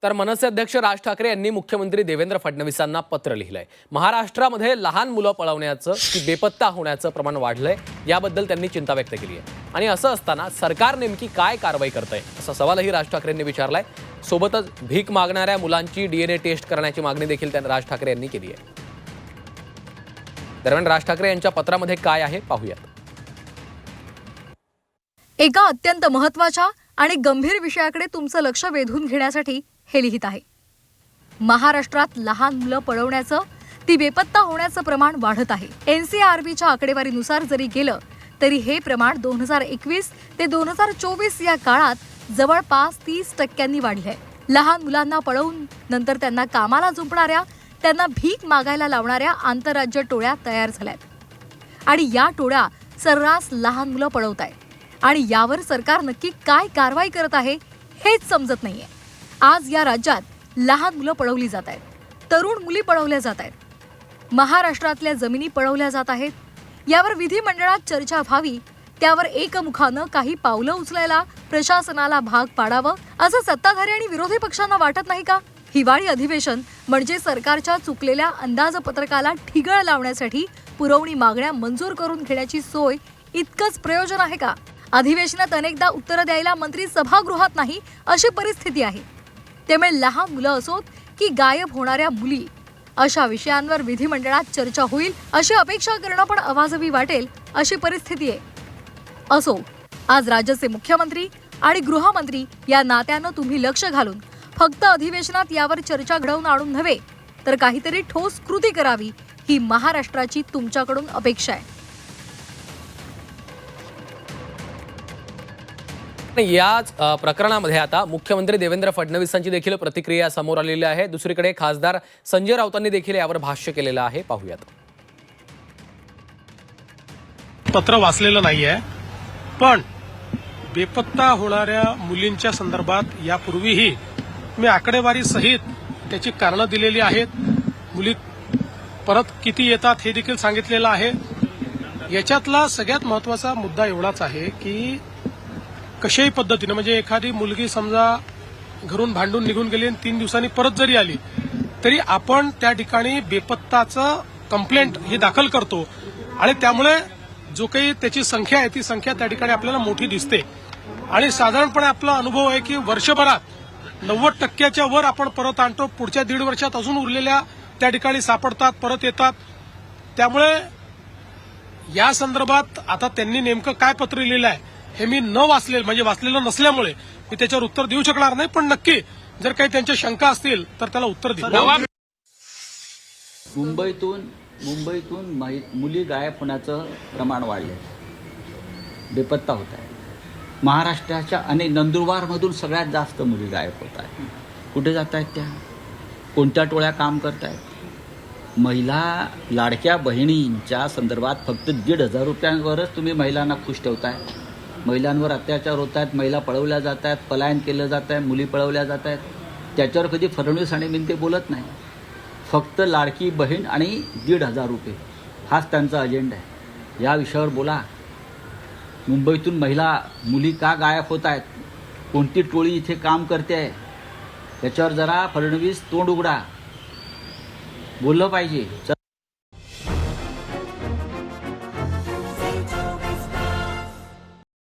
तर मनसे अध्यक्ष राज ठाकरे यांनी मुख्यमंत्री देवेंद्र फडणवीसांना पत्र लिहिलंय। महाराष्ट्रामध्ये लहान मुलं पळवण्याचं की बेपत्ता होण्याचं प्रमाण वाढलंय, याबद्दल त्यांनी चिंता व्यक्त केली आहे। आणि असं असताना सरकार नेमकी काय कारवाई करतंय असा सवालही राज ठाकरेंनी विचारलाय। सोबतच भीक मागणाऱ्या मुलांची डीएनए टेस्ट करण्याची मागणी देखील राज ठाकरे यांनी केली आहे। दरम्यान राज ठाकरे यांच्या पत्रामध्ये काय आहे पाहूयात। एका अत्यंत महत्त्वाच्या आणि गंभीर विषयाकडे तुमचं लक्ष वेधून घेण्यासाठी हे लिहित आहे। महाराष्ट्रात लहान मुलं पळवण्याचं ती बेपत्ता होण्याचं प्रमाण वाढत आहे। एनसीआरबीच्या आकडेवारीनुसार जरी गेलं तरी हे प्रमाण 2021 ते 2024 या काळात जवळपास 30% वाढले आहे। लहान मुलांना पळवून नंतर त्यांना कामाला झुंपणाऱ्या, त्यांना भीक मागायला लावणाऱ्या आंतरराज्य टोळ्या तयार झाल्यात आणि या टोळ्या सर्रास लहान मुलं पळवतायत आणि यावर सरकार नक्की काय कारवाई करत आहे हेच समजत नाहीये। आज या राज्यात लहान मुलं पळवली जात आहेत, तरुण मुली पळवल्या जात आहेत, महाराष्ट्रातल्या जमिनी पळवल्या जात आहेत। यावर विधिमंडळात चर्चा व्हावी, त्यावर एकमुखानं काही पावलं उचलायला प्रशासनाला भाग पाडावं असं सत्ताधारी आणि विरोधी पक्षांना वाटत नाही का? हिवाळी अधिवेशन म्हणजे सरकारच्या चुकलेल्या अंदाजपत्रकाला ठिगळ लावण्यासाठी पुरवणी मागण्या मंजूर करून घेण्याची सोय इतकंच प्रयोजन आहे का? अधिवेशनात अनेकदा उत्तरं द्यायला मंत्री सभागृहात नाही अशी परिस्थिती आहे। त्यामुळे लहान मुलं असोत की गायब होणाऱ्या मुली, अशा विषयांवर विधिमंडळात चर्चा होईल अशी अपेक्षा करणं पण अवाजवी वाटेल अशी परिस्थिती आहे। असो, आज राज्याचे मुख्यमंत्री आणि गृहमंत्री या नात्यानं तुम्ही लक्ष घालून फक्त अधिवेशनात यावर चर्चा घडवून आणून नव्हे तर काहीतरी ठोस कृती करावी ही महाराष्ट्राची तुमच्याकडून अपेक्षा आहे। याच प्रकरणामध्ये आता मुख्यमंत्री देवेंद्र फडणवीसांची देखील प्रतिक्रिया समोर आलेली आहे। दुसरीकडे खासदार संजय राऊतांनी देखील यावर भाष्य केलेलं आहे, पाहूयात। पत्र वाचलेलं नाहीये, पण बेपत्ता होणाऱ्या मुलींच्या संदर्भात यापूर्वीही मी आकडेवारी सहित त्याची कारणं दिलेली आहेत। मुली परत किती येतात हे देखील सांगितलेलं आहे। याच्यातला सगळ्यात महत्वाचा मुद्दा एवढाच आहे की कशाही पद्धतीने म्हणजे एखादी मुलगी समजा घरून भांडून निघून गेली आणि 3 दिवसांनी परत जरी आली तरी आपण त्या ठिकाणी बेपत्ताचं कंप्लेंट ही दाखल करतो आणि त्यामुळे जो काही त्याची संख्या आहे ती संख्या त्या ठिकाणी आपल्याला मोठी दिसते आणि साधारणपणे आपला अनुभव आहे की वर्षभरात 90% वर आपण परत आणतो। पुढच्या 1.5 वर्षात अजून उरलेल्या त्या ठिकाणी सापडतात, परत येतात। त्यामुळे या संदर्भात आता त्यांनी नेमकं काय पत्र लिहिलं आहे हे मी वाचलेलं नसल्यामुळे मी त्याच्यावर उत्तर देऊ शकणार नाही, पण नक्की जर काही त्यांच्या शंका असतील तर त्याला उत्तर देऊ। मुंबईतून मुली गायब होण्याचं प्रमाण वाढले, बेपत्ता होत आहे। महाराष्ट्राच्या अनेक नंदुरबारमधून सगळ्यात जास्त मुली गायब होत आहेत। कुठे जात आहेत त्या? कोणत्या टोळ्या काम करत आहेत? महिला लाडक्या बहिणींच्या संदर्भात फक्त 1,500 रुपयांवरच तुम्ही महिलांना खुश ठेवताय। महिलांवर अत्याचार होत आहेत, महिला पळवल्या जात आहेत, पलायन केलं जात आहे, मुली पळवल्या जात आहेत। त्याच्यावर कधी फडणवीस आणि मिनते बोलत नाही। फक्त लाडकी बहीण आणि 1,500 रुपये हाच त्यांचा अजेंडा आहे। या विषयावर बोला। मुंबईतून मुली का गायब होत आहेत, कोणती टोळी इथे काम करते आहे, याच्यावर जरा फडणवीस तोंड उघडा, बोललं पाहिजे।